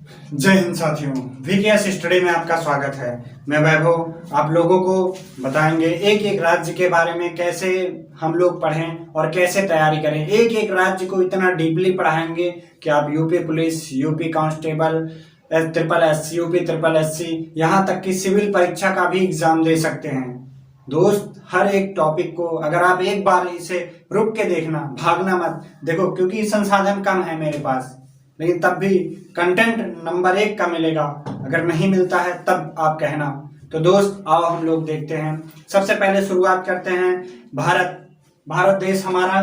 जय हिंद साथियों, VKS study में आपका स्वागत है। मैं वैभव आप लोगों को बताएंगे एक एक राज्य के बारे में, कैसे हम लोग पढ़ें और कैसे तैयारी करें। एक एक राज्य को इतना डीपली पढ़ाएंगे कि आप UP police, UP constable, triple S, UP triple SC, यहाँ तक कि सिविल परीक्षा का भी एग्जाम दे सकते हैं। दोस्त, हर एक टॉपिक को अगर आप एक बार इसे रुक के देखना, भागना मत देखो, क्योंकि संसाधन कम है मेरे पास, लेकिन तब भी कंटेंट नंबर 1 का मिलेगा। अगर नहीं मिलता है तब आप कहना। तो दोस्त आओ हम लोग देखते हैं। सबसे पहले शुरुआत करते हैं भारत देश हमारा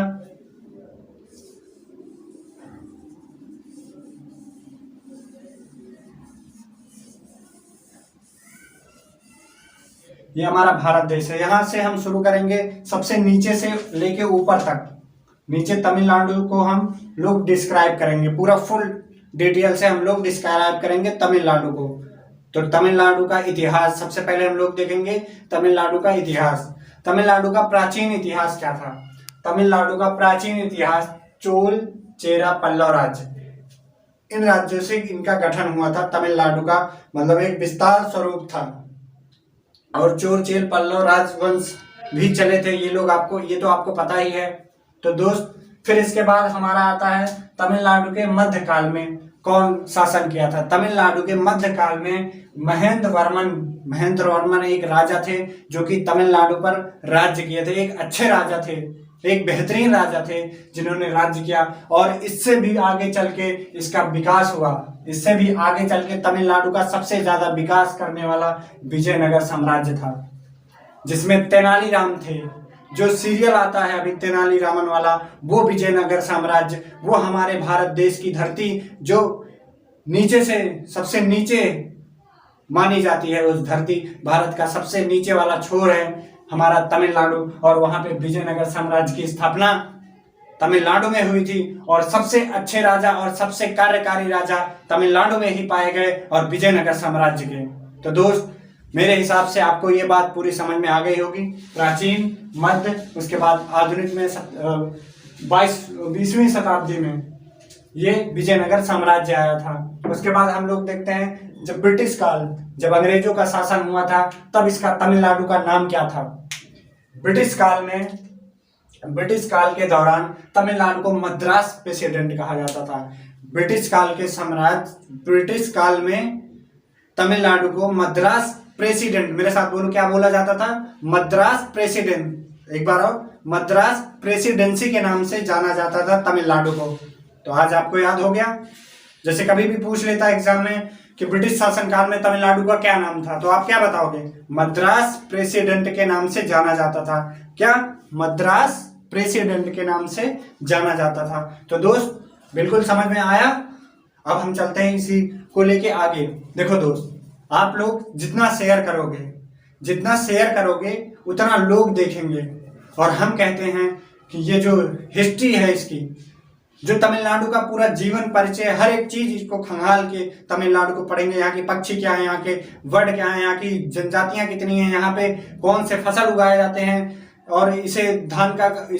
ये हमारा भारत देश है। यहां से हम शुरू करेंगे सबसे नीचे से लेके ऊपर तक। नीचे तमिलनाडु को हम लोग डिस्क्राइब करेंगे, पूरा फुल डिटेल से हम लोग डिस्क्राइब करेंगे तमिलनाडु को। तो तमिलनाडु का इतिहास सबसे पहले हम लोग देखेंगे। तमिलनाडु का इतिहास, तमिलनाडु का प्राचीन इतिहास क्या था। तमिलनाडु का प्राचीन इतिहास चोल, चेरा, पल्लव राज्य, इन राज्यों से इनका गठन हुआ था। तमिलनाडु का मतलब एक विस्तार स्वरूप था, और चोल, चेर, पल्लव राजवंश भी चले थे ये लोग। ये तो आपको पता ही है। तो दोस्त, फिर इसके बाद हमारा आता है तमिलनाडु के मध्यकाल में कौन शासन किया था। तमिलनाडु के मध्यकाल में महेंद्र वर्मन एक राजा थे, जो कि तमिलनाडु पर राज्य किए थे। एक अच्छे राजा थे, एक बेहतरीन राजा थे जिन्होंने राज्य किया। और इससे भी आगे चल के इसका विकास हुआ। इससे भी आगे चल के तमिलनाडु का सबसे ज्यादा विकास करने वाला विजयनगर साम्राज्य था, जिसमें तेनालीराम थे। जो सीरियल आता है अभी तेनालीरामन वाला, वो विजयनगर साम्राज्य, वो हमारे भारत देश की धरती जो नीचे से सबसे नीचे मानी जाती है, उस धरती भारत का सबसे नीचे वाला छोर है हमारा तमिलनाडु। और वहां पे विजयनगर साम्राज्य की स्थापना तमिलनाडु में हुई थी। और सबसे अच्छे राजा और सबसे कार्यकारी राजा तमिलनाडु में ही पाए गए, और विजयनगर साम्राज्य के। तो दोस्त, मेरे हिसाब से आपको ये बात पूरी समझ में आ गई होगी। प्राचीन, मध्य, उसके बाद आधुनिक में 20वीं शताब्दी में ये विजयनगर साम्राज्य आया था। उसके बाद हम लोग देखते हैं जब ब्रिटिश काल, जब अंग्रेजों का शासन हुआ था, तब इसका तमिलनाडु का नाम क्या था। ब्रिटिश काल के दौरान तमिलनाडु को मद्रास प्रेसिडेंट कहा जाता था। ब्रिटिश काल में तमिलनाडु को मद्रास प्रेसिडेंट, मेरे साथ बोलो क्या बोला जाता था, मद्रास प्रेसिडेंट। एक बार और, मद्रास प्रेसिडेंसी के नाम से जाना जाता था तमिलनाडु को। तो आज आपको याद हो गया। जैसे कभी भी पूछ लेता एग्जाम में कि ब्रिटिश शासनकाल में तमिलनाडु का क्या नाम था, तो आप क्या बताओगे, मद्रास प्रेसिडेंट के नाम से जाना जाता था। क्या? मद्रास प्रेसिडेंट के नाम से जाना जाता था। तो दोस्त, बिल्कुल समझ में आया। अब हम चलते हैं इसी को लेके आगे। देखो दोस्त, आप लोग जितना शेयर करोगे उतना लोग देखेंगे। और हम कहते हैं कि ये जो हिस्ट्री है इसकी, जो तमिलनाडु का पूरा जीवन परिचय, हर एक चीज इसको खंगाल के तमिलनाडु को पढ़ेंगे। यहाँ की पक्षी क्या है, यहाँ के वर्ड क्या है, यहाँ की जनजातियां कितनी हैं, यहाँ पे कौन से फसल उगाए जाते हैं, और इसे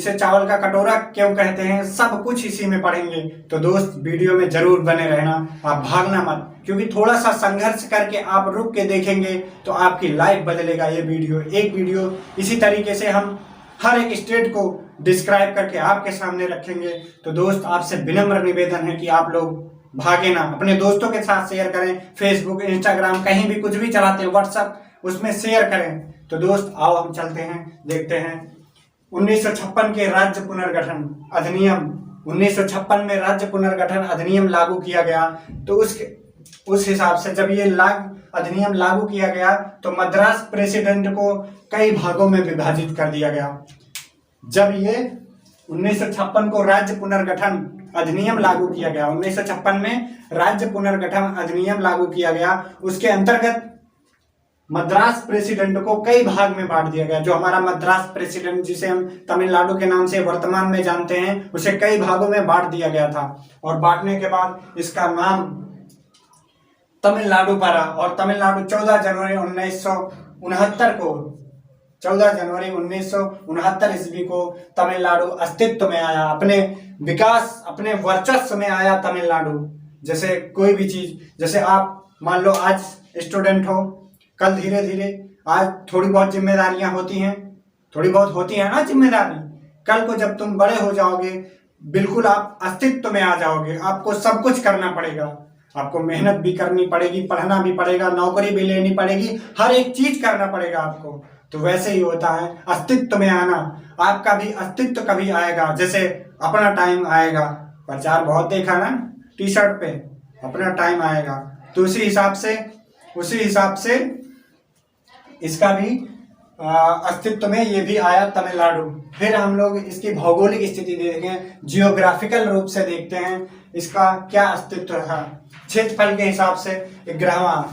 चावल का कटोरा क्यों कहते हैं, सब कुछ इसी में पढ़ेंगे। तो दोस्त, वीडियो में जरूर बने रहना, आप भागना मत, क्योंकि थोड़ा सा संघर्ष करके आप रुक के देखेंगे तो आपकी लाइफ बदलेगा। ये वीडियो इसी तरीके से हम हर एक स्टेट को डिस्क्राइब करके आपके सामने रखेंगे। तो दोस्त, आपसे विनम्र निवेदन है कि आप लोग भागे ना, अपने दोस्तों के साथ शेयर करें। फेसबुक, इंस्टाग्राम, कहीं भी कुछ भी चलाते हैं, व्हाट्सएप, उसमें शेयर करें। तो दोस्त आओ हम चलते हैं, देखते हैं 1956 के राज्य पुनर्गठन अधिनियम। 1956 में राज्य पुनर्गठन अधिनियम लागू किया गया। तो उस हिसाब से जब ये अधिनियम लागू किया गया तो मद्रास प्रेसिडेंट को कई भागों में विभाजित कर दिया गया। जब ये 1956 को राज्य पुनर्गठन अधिनियम लागू किया गया, 1956 में राज्य पुनर्गठन अधिनियम लागू किया गया, उसके अंतर्गत मद्रास प्रेसिडेंट को कई भाग में बांट दिया गया। जो हमारा मद्रास प्रेसिडेंट, जिसे हम तमिलनाडु के नाम से वर्तमान में जानते हैं, उसे कई भागों में बांट दिया गया था। और बांटने के बाद इसका नाम तमिलनाडु पड़ा। और तमिलनाडु 14 जनवरी 1969 ईस्वी को तमिलनाडु अस्तित्व में आया, अपने विकास, अपने वर्चस्व में आया तमिलनाडु। जैसे कोई भी चीज, जैसे आप मान लो आज स्टूडेंट हो, कल धीरे धीरे आज थोड़ी बहुत जिम्मेदारियां होती हैं, थोड़ी बहुत होती है ना जिम्मेदारी, कल को जब तुम बड़े हो जाओगे बिल्कुल आप अस्तित्व में आ जाओगे, आपको सब कुछ करना पड़ेगा, आपको मेहनत भी करनी पड़ेगी, पढ़ना भी पड़ेगा, नौकरी भी लेनी पड़ेगी, हर एक चीज करना पड़ेगा आपको। तो वैसे ही होता है अस्तित्व में आना, आपका भी अस्तित्व कभी आएगा, जैसे अपना टाइम आएगा, प्रचार बहुत देखा ना टी शर्ट पे, अपना टाइम आएगा। तो उसी हिसाब से इसका भी अस्तित्व में ये भी आया तमिलनाडु। फिर हम लोग इसकी भौगोलिक स्थिति देखें, जियोग्राफिकल रूप से देखते हैं इसका क्या अस्तित्व है। क्षेत्रफल के हिसाब से 11वां,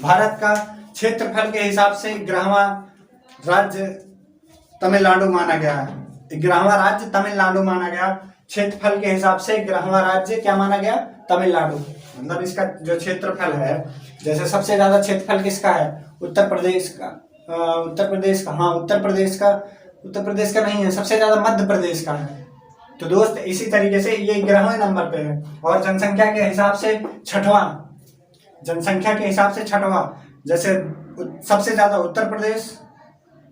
भारत का क्षेत्रफल के हिसाब से 11वां राज्य तमिलनाडु माना गया है। 11वां राज्य तमिलनाडु माना गया, क्षेत्रफल के हिसाब से 11वां राज्य क्या माना गया, तमिलनाडु। मतलब इसका जो क्षेत्रफल है, जैसे सबसे ज्यादा क्षेत्रफल किसका है, उत्तर प्रदेश का, उत्तर प्रदेश का नहीं है, सबसे ज्यादा मध्य प्रदेश का है। तो दोस्त इसी तरीके से ये 11वें नंबर पे है। और जनसंख्या के हिसाब से छठवां, जैसे सबसे ज्यादा उत्तर प्रदेश,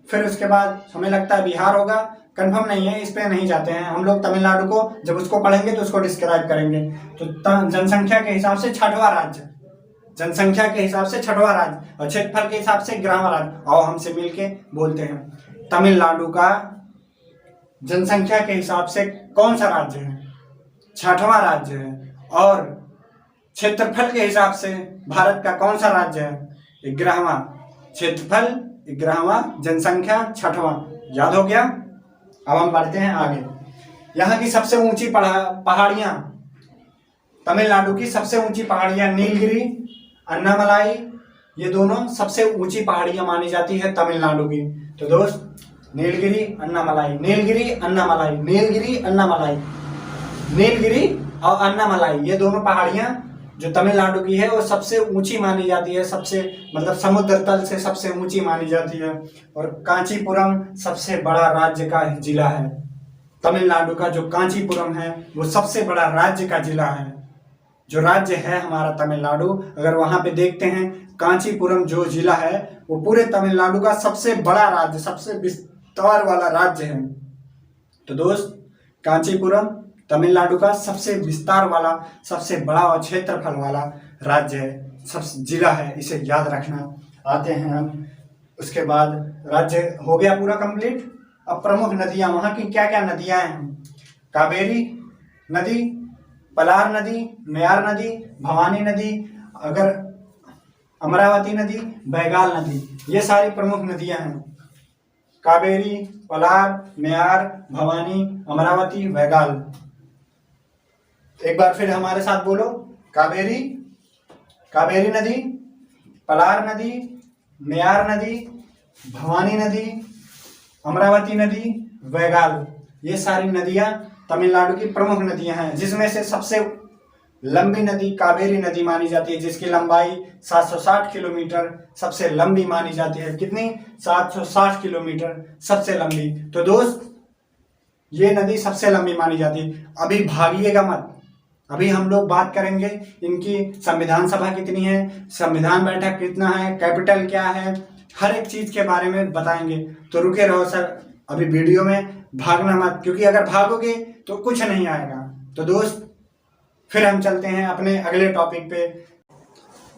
फिर उसके बाद हमें लगता है बिहार होगा, कंफर्म नहीं है, इस पे नहीं जाते हैं हम लोग। तमिलनाडु को जब उसको पढ़ेंगे तो उसको डिस्क्राइब करेंगे। तो जनसंख्या के हिसाब से छठवां राज्य, जनसंख्या के हिसाब से छठवां राज्य, और क्षेत्रफल के हिसाब से 11वां राज्य। और हमसे मिलके बोलते हैं तमिलनाडु का जनसंख्या के हिसाब से कौन सा राज्य है, छठवां राज्य है। और क्षेत्रफल के हिसाब से भारत का कौन सा राज्य है, 11वां, क्षेत्रफल 11वां, जनसंख्या 6वां। याद हो गया। अब हम बढ़ते हैं आगे। यहाँ की सबसे ऊंची पहाड़ियां, तमिलनाडु की सबसे ऊंची पहाड़ियां नीलगिरी, अन्नामलाई, ये दोनों सबसे ऊंची पहाड़ियां मानी जाती है तमिलनाडु की। तो दोस्त नीलगिरी अन्नामलाई, नीलगिरी अन्नामलाई, नीलगिरी अन्नामलाई, नीलगिरी और अन्नामलाई, ये दोनों पहाड़ियां जो तमिलनाडु की है वो सबसे ऊंची मानी जाती है, सबसे मतलब समुद्र तल से सबसे ऊंची मानी जाती है। और कांचीपुरम सबसे बड़ा राज्य का जिला है। तमिलनाडु का जो कांचीपुरम है वो सबसे बड़ा राज्य का जिला है। जो राज्य है हमारा तमिलनाडु, अगर वहां पे देखते हैं कांचीपुरम जो जिला है वो पूरे तमिलनाडु का सबसे बड़ा राज्य, सबसे विस्तार वाला राज्य है। तो दोस्त कांचीपुरम तमिलनाडु का सबसे विस्तार वाला, सबसे बड़ा और क्षेत्रफल वाला राज्य है, सबसे जिला है, इसे याद रखना। आते हैं हम उसके बाद, राज्य हो गया पूरा कंप्लीट। अब प्रमुख नदियां, वहां की क्या क्या नदियां हैं, कावेरी नदी, पलार नदी, मेयार नदी, भवानी नदी, अगर अमरावती नदी, बैगाल नदी, ये सारी प्रमुख नदियां हैं। कावेरी, पलार, मेयार, भवानी, अमरावती, बैगाल। एक बार फिर हमारे साथ बोलो, कावेरी, कावेरी नदी, पलार नदी, मेयार नदी, भवानी नदी, अमरावती नदी, बैगाल, ये सारी नदियां तमिलनाडु की प्रमुख नदियां हैं। जिसमें से सबसे लंबी नदी कावेरी नदी मानी जाती है, जिसकी लंबाई 760 किलोमीटर सबसे लंबी मानी जाती है। कितनी? 760 किलोमीटर सबसे लंबी। तो दोस्त ये नदी सबसे लंबी मानी जाती है। अभी भागिएगा मत, अभी हम लोग बात करेंगे इनकी संविधान सभा कितनी है, संविधान बैठक कितना है, कैपिटल क्या है, हर एक चीज के बारे में बताएंगे। तो रुके रहो सर, अभी वीडियो में भागना मत, क्योंकि अगर भागोगे तो कुछ नहीं आएगा। तो दोस्त फिर हम चलते हैं अपने अगले टॉपिक पे।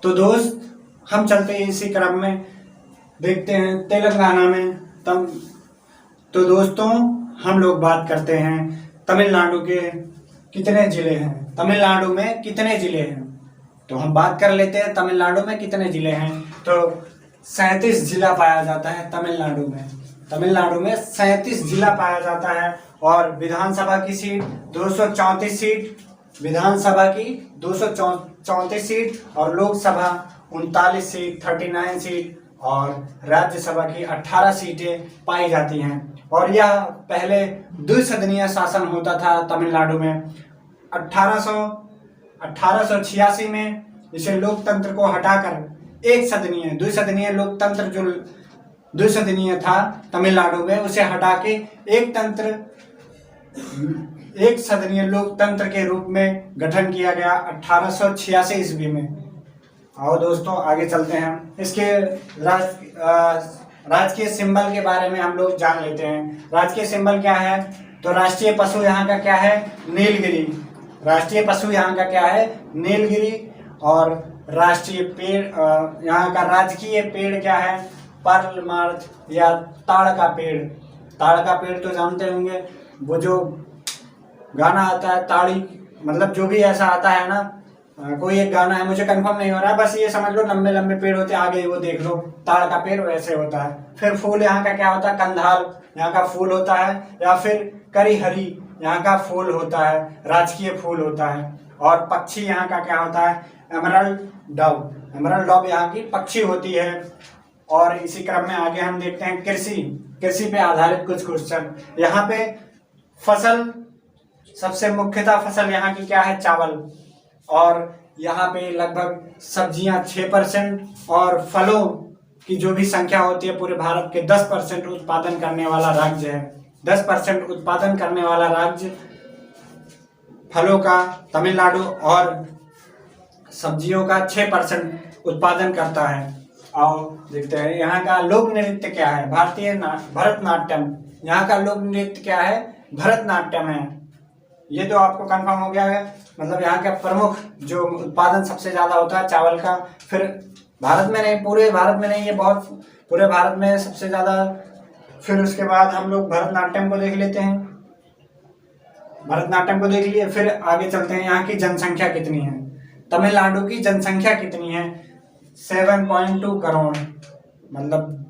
तो दोस्त हम चलते हैं इसी क्रम में, देखते हैं तेलंगाना में तम। तो दोस्तों हम लोग बात करते हैं तमिलनाडु के कितने जिले हैं, तमिलनाडु में कितने जिले हैं। तो हम बात कर लेते हैं तमिलनाडु में कितने जिले हैं। तो 37 जिला पाया जाता है तमिलनाडु में। तमिलनाडु में 37 जिला पाया जाता है। और विधानसभा की सीट 234 सीट, विधानसभा की 234 सीट, और लोकसभा 39 सीट 39 सीट, और राज्यसभा की 18 सीटें पाई जाती हैं। और यह पहले द्विसदनीय शासन होता था तमिलनाडु में। 1886 में इसे लोकतंत्र को हटाकर एक सदनीय, द्विसदनीय लोकतंत्र जो द्विसदनीय था तमिलनाडु में, उसे हटा के एक तंत्र एक सदनीय लोकतंत्र के रूप में गठन किया गया 1886 ईस्वी में। आओ दोस्तों आगे चलते हैं। इसके राजकीय सिंबल के बारे में हम लोग जान लेते हैं। राजकीय सिंबल क्या है? तो राष्ट्रीय पशु यहाँ का क्या है? नीलगिरी। राष्ट्रीय पशु यहाँ का क्या है? नीलगिरी। और राष्ट्रीय पेड़ यहाँ का राजकीय पेड़ क्या है? पर्ल मार्च या ताड़ का पेड़। ताड़ का पेड़ तो जानते होंगे, वो जो गाना आता है ताड़ी, मतलब जो भी ऐसा आता है ना, कोई एक गाना है, मुझे कंफर्म नहीं हो रहा है, बस ये समझ लो लंबे लंबे पेड़ होते हैं, आगे वो देख लो ताड़ का पेड़ वैसे होता है। फिर फूल यहाँ का क्या होता है? कंधाल यहाँ का फूल होता है, या फिर करिहरी यहाँ का फूल होता है, राजकीय फूल होता है। और पक्षी यहाँ का क्या होता है? Emerald Dove. एमरल्ड डव यहाँ की पक्षी होती है। और इसी क्रम में आगे हम देखते हैं कृषि। कृषि पे आधारित कुछ क्वेश्चन। यहाँ पे फसल, सबसे मुख्यतः फसल यहाँ की क्या है? चावल। और यहाँ पे लगभग सब्जियां 6% और फलों की जो भी संख्या होती है पूरे भारत के 10% उत्पादन करने वाला राज्य है। 10% उत्पादन करने वाला राज्य फलों का तमिलनाडु, और सब्जियों का 6% उत्पादन करता है। आओ देखते हैं यहाँ का लोक नृत्य क्या है? भरतनाट्यम। यहाँ का लोक नृत्य क्या है? भरतनाट्यम है। ये तो आपको कंफर्म हो गया है। मतलब यहाँ का प्रमुख जो उत्पादन सबसे ज्यादा होता है चावल का। फिर भारत में नहीं, पूरे भारत में नहीं, ये बहुत पूरे भारत में सबसे ज्यादा। फिर उसके बाद हम लोग भरतनाट्यम को देख लेते हैं। भरतनाट्यम को देख लिए, फिर आगे चलते हैं। यहाँ की जनसंख्या कितनी है? तमिलनाडु की जनसंख्या कितनी है? 7.2 करोड़। मतलब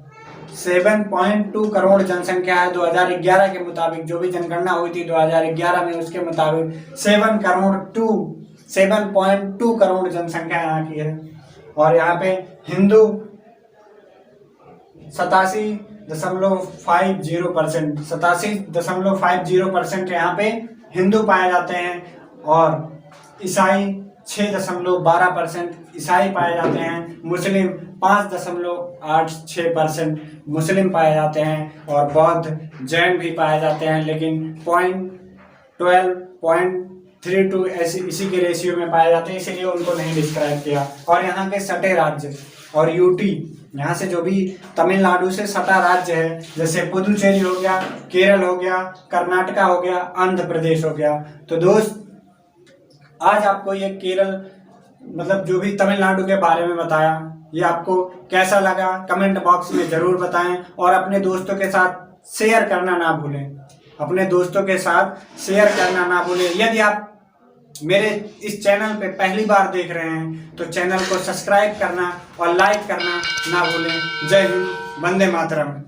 7.2 करोड़ जनसंख्या है 2011 के मुताबिक। जो भी जनगणना हुई थी 2011 में, उसके मुताबिक 7.2 करोड़ जनसंख्या यहाँ की है। और यहाँ पे हिंदू 87.50%, 87.50% यहाँ पे हिंदू पाए जाते हैं। और ईसाई 6.12% ईसाई पाए जाते हैं। मुस्लिम 5.86% मुस्लिम पाए जाते हैं। और बौद्ध जैन भी पाए जाते हैं, लेकिन 0.32 इसी के रेशियो में पाए जाते हैं, इसीलिए उनको नहीं डिस्क्राइब किया। और यहाँ के सटे राज्य और यूटी, यहाँ से जो भी तमिलनाडु से सटा राज्य है, जैसे पुदुचेरी हो गया, केरल हो गया, कर्नाटका हो गया, आंध्र प्रदेश हो गया। तो दोस्त आज आपको ये केरल, मतलब जो भी तमिलनाडु के बारे में बताया, ये आपको कैसा लगा कमेंट बॉक्स में जरूर बताएं। और अपने दोस्तों के साथ शेयर करना ना भूलें। अपने दोस्तों के साथ शेयर करना ना भूलें। यदि आप मेरे इस चैनल पे पहली बार देख रहे हैं तो चैनल को सब्सक्राइब करना और लाइक करना ना भूलें। जय हिंद, वंदे मातरम।